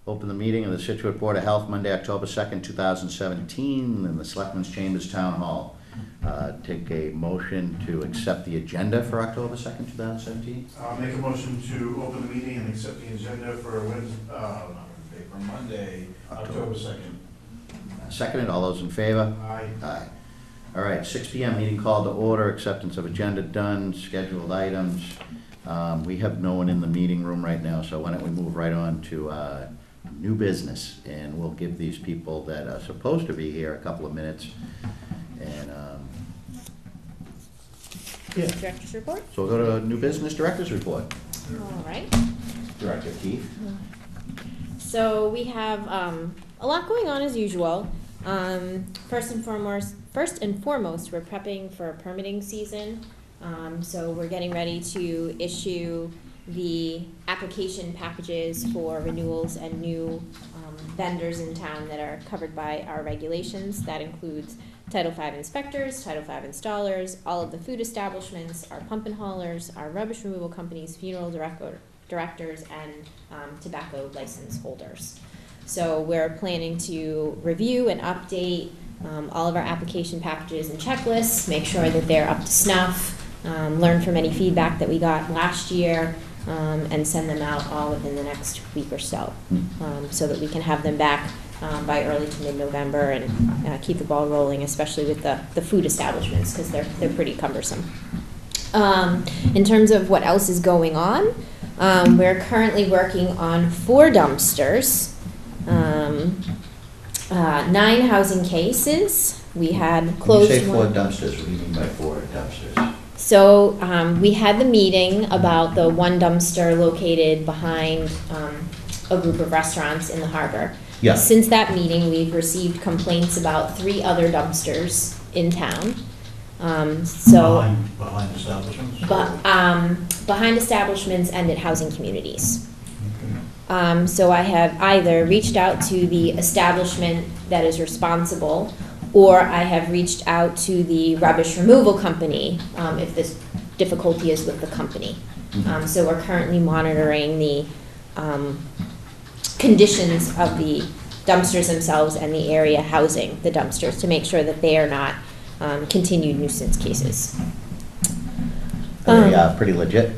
Open the meeting of the Scituate Board of Health Monday, October 2nd, 2017, in the Selectmen's Chambers Town Hall. Take a motion to accept the agenda for October 2nd, 2017. I'll make a motion to open the meeting and accept the agenda for for Monday, October 2nd. Seconded, all those in favor? Aye. Aye. All right, 6 p.m. meeting called to order, acceptance of agenda done, scheduled items. We have no one in the meeting room right now, so why don't we move right on to new business, and we'll give these people that are supposed to be here a couple of minutes. And yeah. Director's report? So we'll go to new business director's report. All right. Director Keith. So we have a lot going on as usual. First and foremost, we're prepping for permitting season. So we're getting ready to issue the application packages for renewals and new vendors in town that are covered by our regulations. That includes Title V inspectors, Title V installers, all of the food establishments, our pump and haulers, our rubbish removal companies, funeral directors, and tobacco license holders. So we're planning to review and update all of our application packages and checklists, make sure that they're up to snuff, learn from any feedback that we got last year, and send them out all within the next week or so, so that we can have them back by early to mid-November and keep the ball rolling, especially with the food establishments, because they're pretty cumbersome. In terms of what else is going on, we're currently working on 4 dumpsters, 9 housing cases. We had closed. When you say 4 dumpsters, what do you mean by 4 dumpsters? So we had the meeting about the one dumpster located behind a group of restaurants in the harbor. Yeah. Since that meeting, we've received complaints about 3 other dumpsters in town. Behind establishments? Behind establishments and at housing communities. So I have either reached out to the establishment that is responsible, or I have reached out to the rubbish removal company if this difficulty is with the company. So we're currently monitoring the conditions of the dumpsters themselves and the area housing the dumpsters to make sure that they are not continued nuisance cases. Are they pretty legit?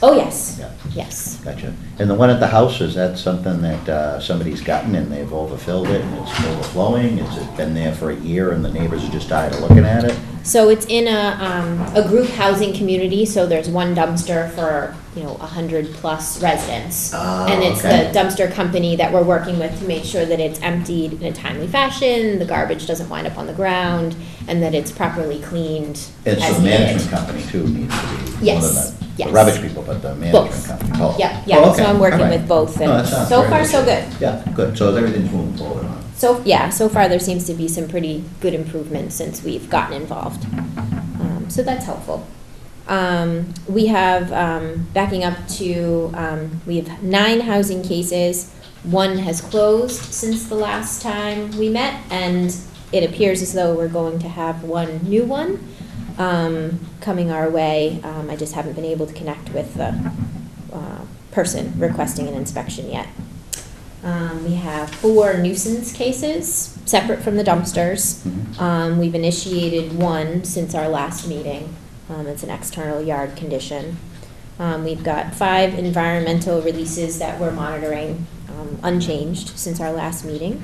Oh, yes. Yeah. Yes. Gotcha. And the one at the house, is that something that somebody's gotten and they've overfilled it and it's overflowing? Has it been there for a year and the neighbors are just tired of looking at it? So it's in a group housing community, so there's one dumpster for 100+ residents. Oh, and it's okay. the dumpster company that we're working with to make sure that it's emptied in a timely fashion, the garbage doesn't wind up on the ground, and that it's properly cleaned And so as the management needed. company too needs to be, Yes, more than the yes. rubbish people, but the management Both. company. Both. Yeah, Oh, okay. so I'm working All right. with both, No, that and sounds so very far so legit. good. Yeah, good. So everything's moving forward on it. So far there seems to be some pretty good improvements since we've gotten involved. So that's helpful. We have, backing up to, we have 9 housing cases. 1 has closed since the last time we met, and it appears as though we're going to have 1 new one coming our way. I just haven't been able to connect with the person requesting an inspection yet. We have 4 nuisance cases, separate from the dumpsters. Mhm. We've initiated 1 since our last meeting. It's an external yard condition. We've got 5 environmental releases that we're monitoring, unchanged since our last meeting.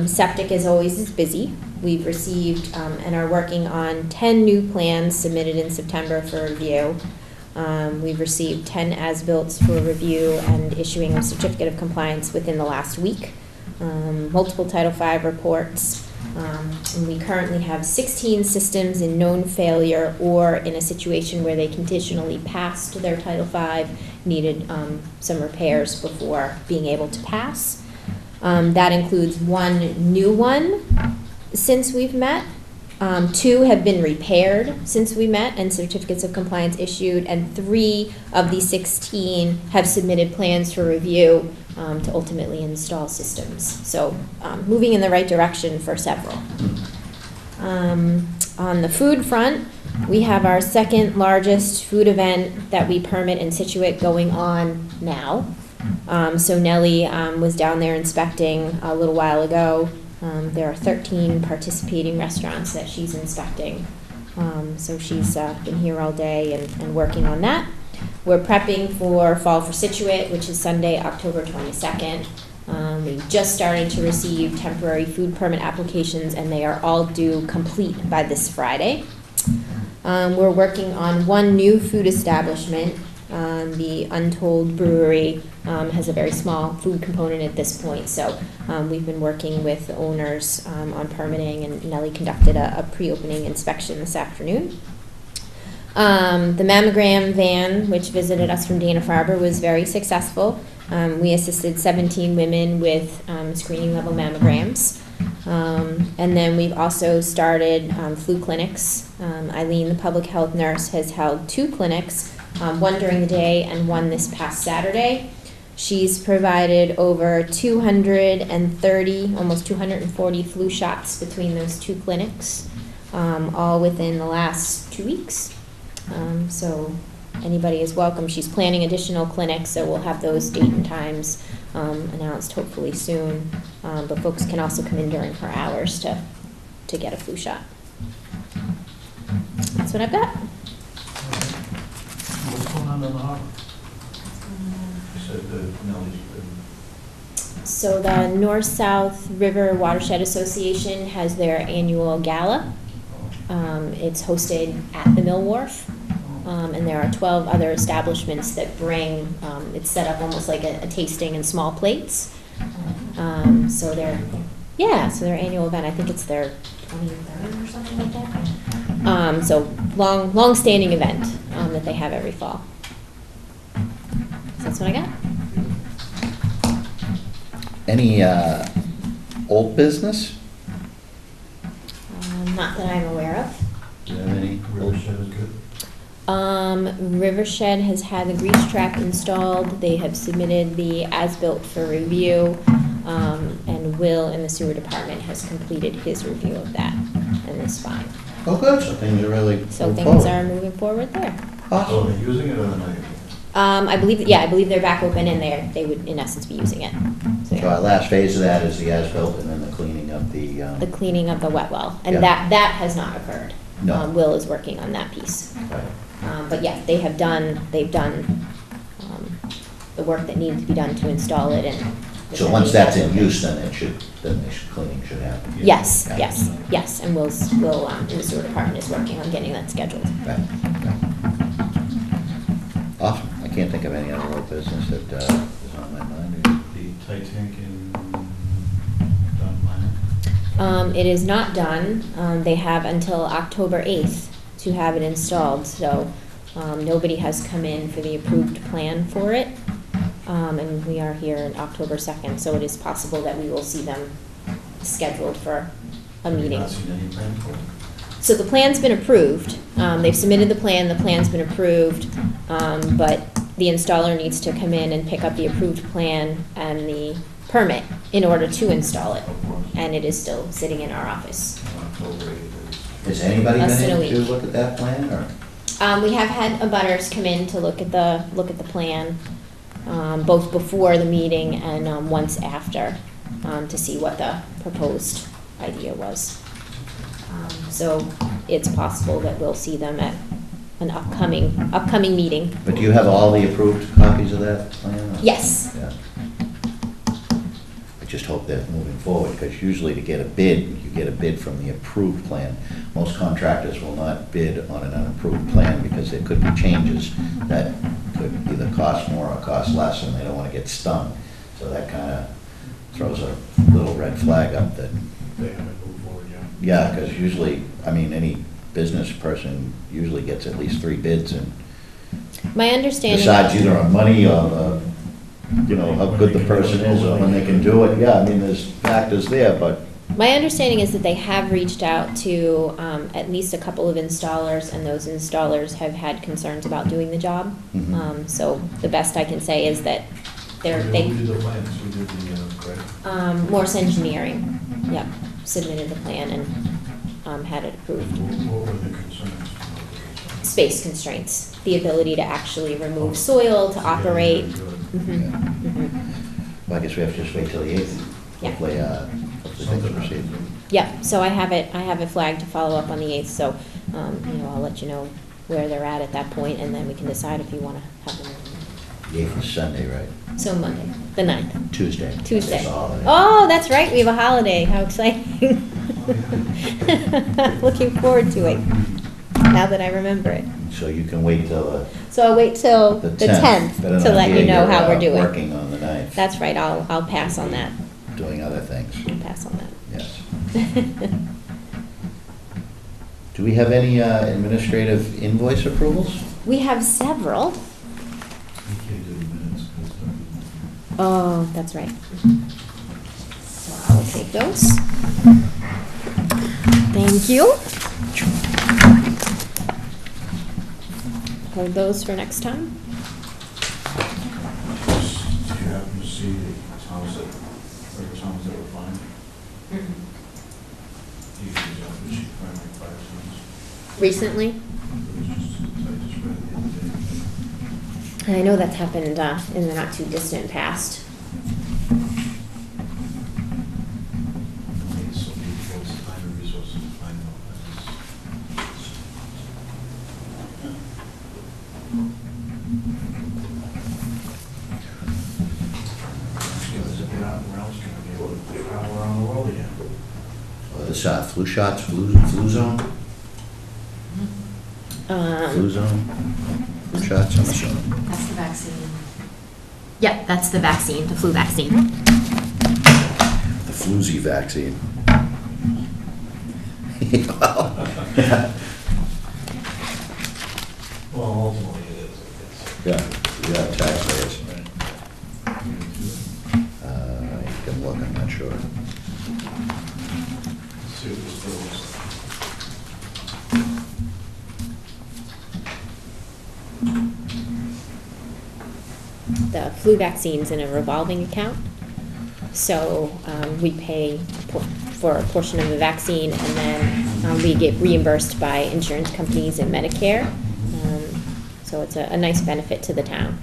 Septic, as always, is busy. We've received and are working on 10 new plans submitted in September for review. We've received 10 as-built for review and issuing a certificate of compliance within the last week. Multiple Title V reports. And we currently have 16 systems in known failure or in a situation where they conditionally passed their Title V, needed some repairs before being able to pass. That includes 1 new one since we've met. 2 have been repaired since we met and certificates of compliance issued, and 3 of the 16 have submitted plans for review to ultimately install systems. So moving in the right direction for several. On the food front, we have our 2nd largest food event that we permit in Scituate going on now. So Nellie was down there inspecting a little while ago. There are 13 participating restaurants that she's inspecting. So she's been here all day and working on that. We're prepping for Fall for Scituate, which is Sunday, October 22nd. We just started to receive temporary food permit applications, and they are all due complete by this Friday. We're working on one new food establishment. The Untold Brewery has a very small food component at this point, so we've been working with the owners on permitting, and Nellie conducted a pre-opening inspection this afternoon. The mammogram van, which visited us from Dana-Farber, was very successful. We assisted 17 women with screening level mammograms. And then we've also started flu clinics. Eileen, the public health nurse, has held 2 clinics, one during the day and one this past Saturday. She's provided over 230, almost 240 flu shots between those 2 clinics, all within the last 2 weeks. So anybody is welcome. She's planning additional clinics, so we'll have those date and times announced hopefully soon. But folks can also come in during her hours to get a flu shot. That's what I've got. What's going on in the harbor? You said that Nellie's been. So the North-South River Watershed Association has their annual gala. It's hosted at the Mill Wharf. And there are 12 other establishments that bring, it's set up almost like a tasting in small plates. So their annual event, I think it's their 23rd or something like that. So long-standing event that they have every fall. So that's what I got. Any old business? Not that I'm aware of. Do you have any? Rivershed is good. Rivershed has had the grease trap installed. They have submitted the as-built for review, and Will in the sewer department has completed his review of that and is fine. Oh, good, so things are really. So moving things forward. are moving forward there. So Awesome. are they using it or they're not using it? I believe they're back open and they would in essence be using it. So, So our last phase of that is the as-built and then the cleaning of the. the cleaning of the wet well, and Yeah. that has not occurred. No. Will is working on that piece. Right. But yeah, they've done the work that needs to be done to install it and. So once that's in use, then cleaning should happen. Yes, Yeah. yes, and Will in the sewer department is working on getting that scheduled. Right. Awesome. I can't think of any other old business that is on my mind. The Titanic in Don Minor? It is not done. They have until October 8th to have it installed, so nobody has come in for the approved plan for it. And we are here on October 2nd, so it is possible that we will see them scheduled for a meeting. Have you not seen any plan for it? So the plan's been approved. They've submitted the plan's been approved, but the installer needs to come in and pick up the approved plan and the permit in order to install it. Of course. And it is still sitting in our office. October 8th. Has anybody Less been than a in to week. look at that plan, or? We have had abutters come in to look at the plan, both before the meeting and once after, to see what the proposed idea was. So it's possible that we'll see them at an upcoming meeting. But do you have all the approved copies of that plan? or- Yes. Yeah. I just hope they're moving forward, because usually to get a bid, you get a bid from the approved plan. Most contractors will not bid on an unapproved plan, because there could be changes that could either cost more or cost less, and they don't want to get stung. So that kind of throws a little red flag up that, They haven't moved forward yet. yeah, because usually, I mean, any business person usually gets at least 3 bids and My understanding. decides either on money or, how good the person is or when they can do it. Yeah, I mean, there's factors there, but, My understanding is that they have reached out to at least a couple of installers, and those installers have had concerns about doing the job. Mhm. So the best I can say is that Who did the plans? Who did the credit? Morse Engineering, yep, submitted the plan and had it approved. What were the concerns? Space constraints, the ability to actually remove soil, to operate. Well, I guess we have to just wait till the 8th. Yeah. Hopefully, things proceed. Yeah, so I have it flagged to follow up on the 8th, so, I'll let you know where they're at that point, and then we can decide if you want to have them. The 8th is Sunday, right? So Monday, the 9th. Tuesday. Tuesday. It's a holiday. Oh, that's right, we have a holiday, how exciting. Looking forward to it, now that I remember it. So you can wait till So I'll wait till the the 10th. 10th to let you know how we're doing. Working on the 9th. That's right, I'll pass on that, Doing other things. I'll pass on that. Yes. Do we have any administrative invoice approvals? We have several. You can't do the minutes, 'cause, Oh, that's right. So I will take those. Thank you. Hold those for next time. Do you happen to see the towns that were fined? Do you use that sheet find like 5 cents? Recently, I just read it the other day. and I know that's happened in the not too distant past. It's so beautiful, it's the time and resources to find out. Where else can I be able to travel around the world again? This flu shots, flu zone? Flu zone? Flu shots, I'm assuming. That's the vaccine. Yep, that's the vaccine, the flu vaccine. The floozy vaccine. Well, ultimately it is, I guess. Yeah, taxpayers. Right. You can look, I'm not sure. Let's see what this bill looks The flu vaccine's in a revolving account. So we pay for a portion of the vaccine, and then we get reimbursed by insurance companies and Medicare. So it's a nice benefit to the town.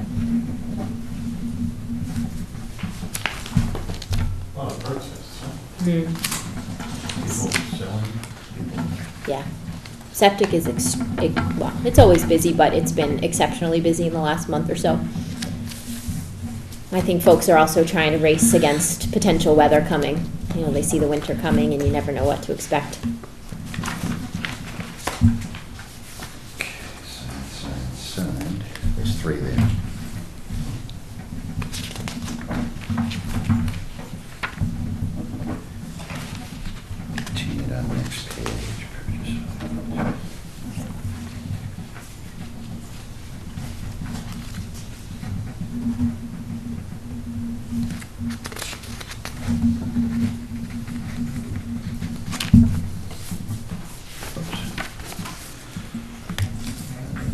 A lot of protests, huh? Hmm. People selling, people. Yeah. Septic is, well, it's always busy, but it's been exceptionally busy in the last month or so. I think folks are also trying to race against potential weather coming. They see the winter coming and you never know what to expect. Signed. There's 3 there. Continue on the next page. Purchase.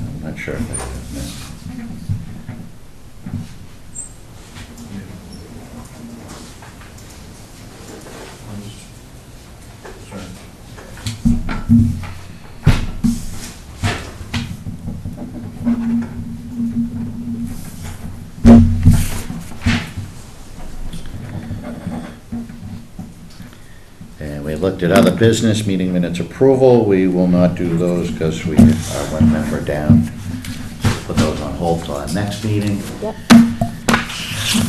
I'm not sure if I have missed. I'm just trying. And we looked at other business, meeting minutes approval. We will not do those because we are 1 member down. Put those on hold till our next meeting. Yep.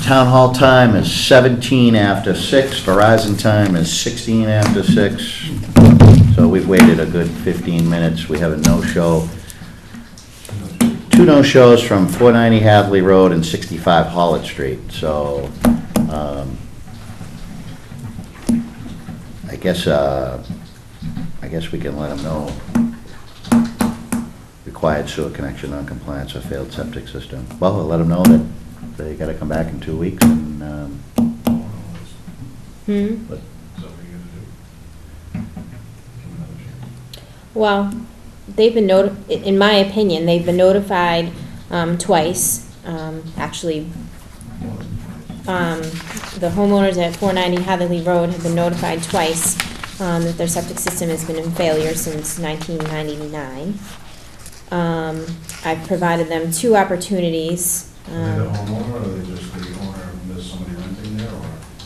Town hall time is 17 after 6. Verizon time is 16 after 6. So we've waited a good 15 minutes. We have a no-show. 2 no-shows from 490 Hadley Road and 65 Hollitt Street. So I guess we can let them know. Required sewer connection, non-compliance, or failed septic system. Well, we'll let them know that they gotta come back in 2 weeks and, Hmm. Is that what you're gonna do? Give them another chance. Well, they've been in my opinion, they've been notified twice. Actually, the homeowners at 490 Hatherley Road have been notified twice that their septic system has been in failure since 1999. I've provided them 2 opportunities Are they the homeowner, or are they just the owner, and there's somebody renting there, or?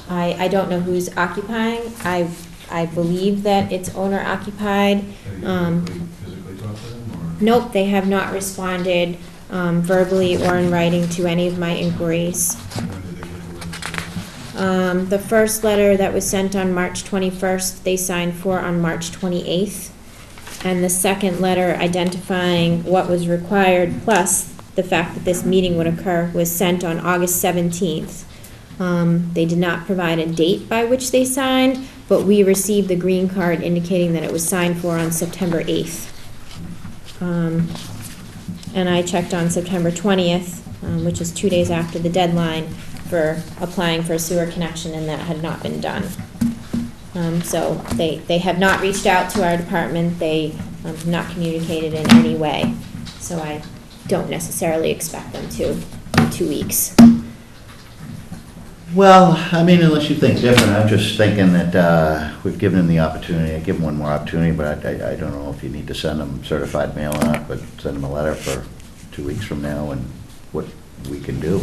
I don't know who's occupying. I believe that it's owner occupied. Have you physically talked to them, or? Nope, they have not responded verbally or in writing to any of my inquiries. When did they get the registration? The first letter that was sent on March 21st, they signed for on March 28th. And the second letter identifying what was required, plus the fact that this meeting would occur, was sent on August 17th. They did not provide a date by which they signed, but we received the green card indicating that it was signed for on September 8th. And I checked on September 20th, which is 2 days after the deadline for applying for a sewer connection, and that had not been done. So they have not reached out to our department. They have not communicated in any way. So I don't necessarily expect them to in 2 weeks. Well, I mean, unless you think different, I'm just thinking that we've given them the opportunity, I give them one more opportunity, but I don't know if you need to send them certified mail or not, but send them a letter for 2 weeks from now and what we can do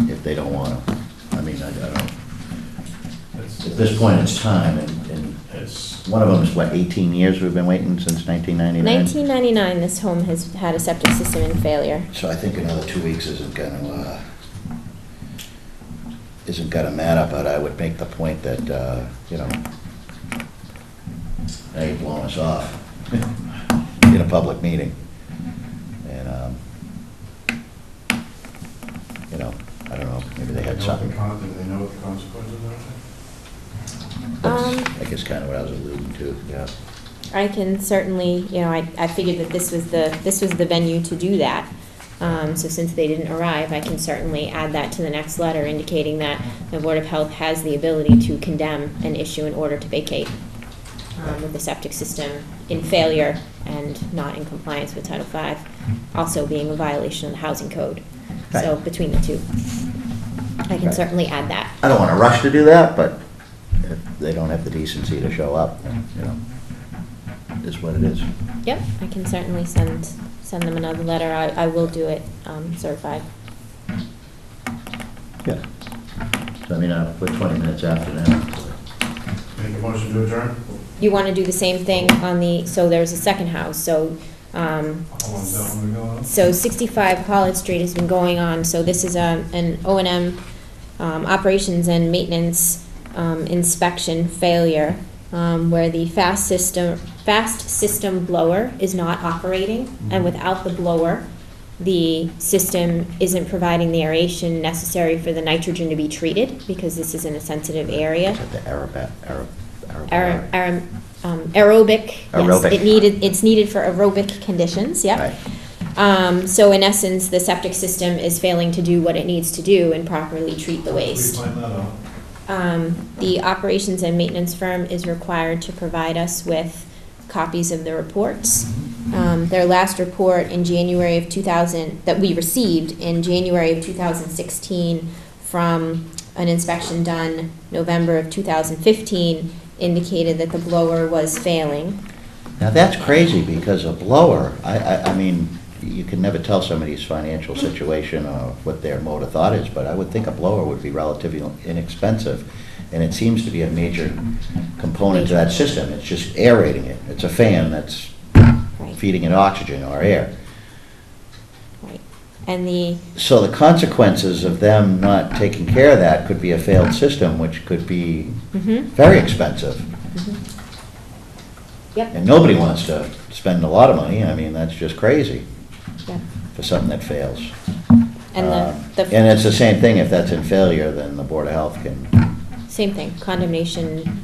if they don't want to. I mean, I don't, at this point, it's time, and It's, one of them is, what, 18 years we've been waiting, since 1999? 1999, this home has had a septic system in failure. So I think another 2 weeks isn't gonna matter, but I would make the point that, they ain't blowing us off in a public meeting. And, I don't know, maybe they had something. do they know what the consequences are? I guess kind of what I was alluding to, yeah. I can certainly, I figured that this was the venue to do that. So since they didn't arrive, I can certainly add that to the next letter indicating that the Board of Health has the ability to condemn and issue an order to vacate with the septic system in failure and not in compliance with Title V, also being a violation of the housing code. So Right. between the two, I can Right. certainly add that. I don't want to rush to do that, but if they don't have the decency to show up, it is what it is. Yep, I can certainly send them another letter. I will do it certified. Yeah. So I mean, I'll put 20 minutes after that. Make a motion to adjourn? You want to do the same thing on so there's a second house, so, How long's that one gonna go on? so 65 College Street has been going on, so this is an O&M, operations and maintenance, inspection failure, where the fast system blower is not operating, and without the blower, the system isn't providing the aeration necessary for the nitrogen to be treated, because this is in a sensitive area. Is that the Aerobic, yes. Aerobic. It's needed for aerobic conditions, yep. Right. So in essence, the septic system is failing to do what it needs to do and properly treat the waste. We find that out. The operations and maintenance firm is required to provide us with copies of the reports. Their last report in January of 2000, that we received in January of 2016 from an inspection done November of 2015, indicated that the blower was failing. Now, that's crazy, because a blower, I mean, you can never tell somebody's financial situation or what their mode of thought is, but I would think a blower would be relatively inexpensive, and it seems to be a major component to that system. It's just aerating it. It's a fan that's Right. feeding it oxygen or air. Right. And So the consequences of them not taking care of that could be a failed system, which could be very expensive. Yep. And nobody wants to spend a lot of money. I mean, that's just crazy Yep. for something that fails. And And it's the same thing, if that's in failure, then the Board of Health can, same thing, condemnation,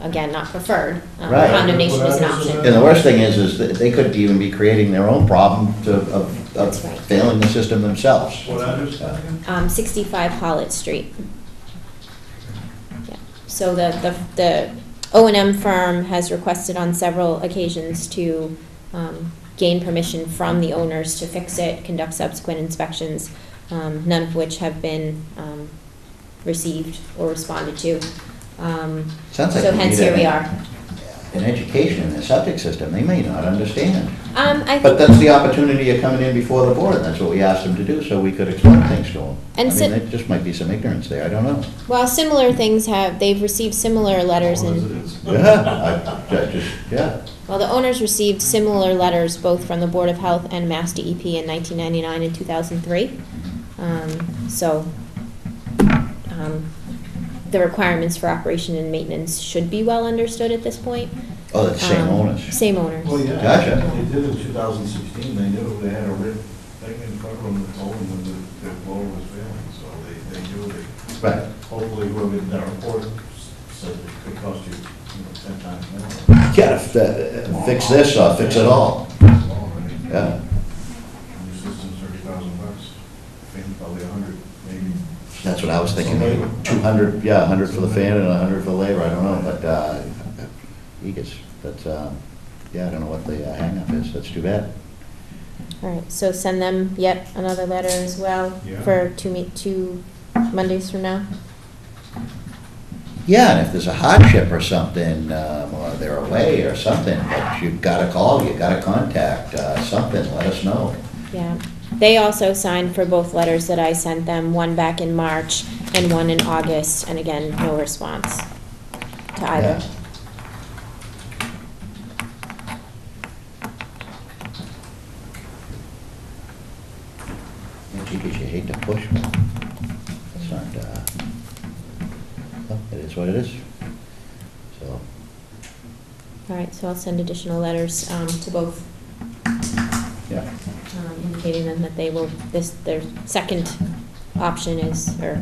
again, not preferred. Right. Condemnation is an option. and the worst thing is that they could even be creating their own problem of That's right. failing the system themselves. What address again? 65 Hollitt Street. Yeah. So the O&M firm has requested on several occasions to gain permission from the owners to fix it, conduct subsequent inspections, none of which have been received or responded to. Sounds like So we hence need here we a- are. an education in the septic system, they may not understand. I But think, that's the opportunity of coming in before the board, and that's what we asked them to do, so we could explain things to them. And I mean, there just might be some ignorance there, I don't know. well, similar things they've received similar letters All and, residents. Yeah. well, the owners received similar letters both from the Board of Health and Mass DEP in 1999 and 2003. So, the requirements for operation and maintenance should be well understood at this point. Oh, the same owners. Same owners. Well, yeah. Gotcha. They did in 2016, they knew they had a written thing in front of them that told them that their blower was failing, so they knew it. Right. Hopefully whoever did that report said it could cost you, 10 times more. Yeah, fix this or fix it all. Yeah. Yeah, New system's $30,000, fan probably 100, maybe. that's what I was thinking, maybe 200, yeah, 100 for the fan and 100 for labor, I don't know, but, eagles, but, yeah, I don't know what the hang-up is, that's too bad. All right, so send them yet another letter as well Yeah. for 2 Mondays from now? Yeah, and if there's a hardship or something, or they're away or something, but you've gotta call, you've gotta contact, something, let us know. Yeah. They also signed for both letters that I sent them, one back in March and one in August, and again, no response to either. Yeah. Yeah, gee, 'cause you hate to push, but it's not, well, it is what it is. So, All right, so I'll send additional letters to both, yeah, indicating them that they will, their second option is, or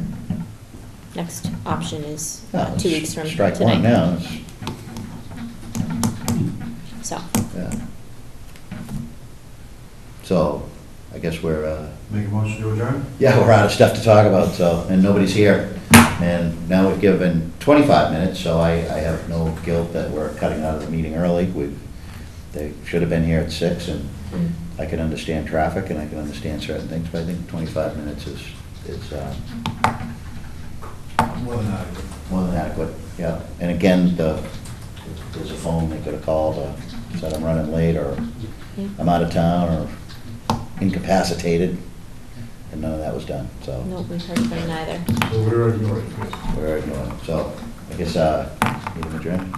next option is yeah, 2 weeks from strike one tonight. now, it's, So, yeah. So, I guess we're, Make a motion to adjourn? yeah, we're out of stuff to talk about, so, and nobody's here. And now we've given 25 minutes, so I have no guilt that we're cutting out of the meeting early. They should have been here at 6, and I can understand traffic and I can understand certain things, but I think 25 minutes is More than adequate. more than adequate, yeah. And again, there's a phone they could have called, said I'm running late, or yeah. I'm out of town, or incapacitated, and none of that was done, so. No, we've heard from neither. So we're ignoring it. We're ignoring it. So, I guess, meeting adjourned.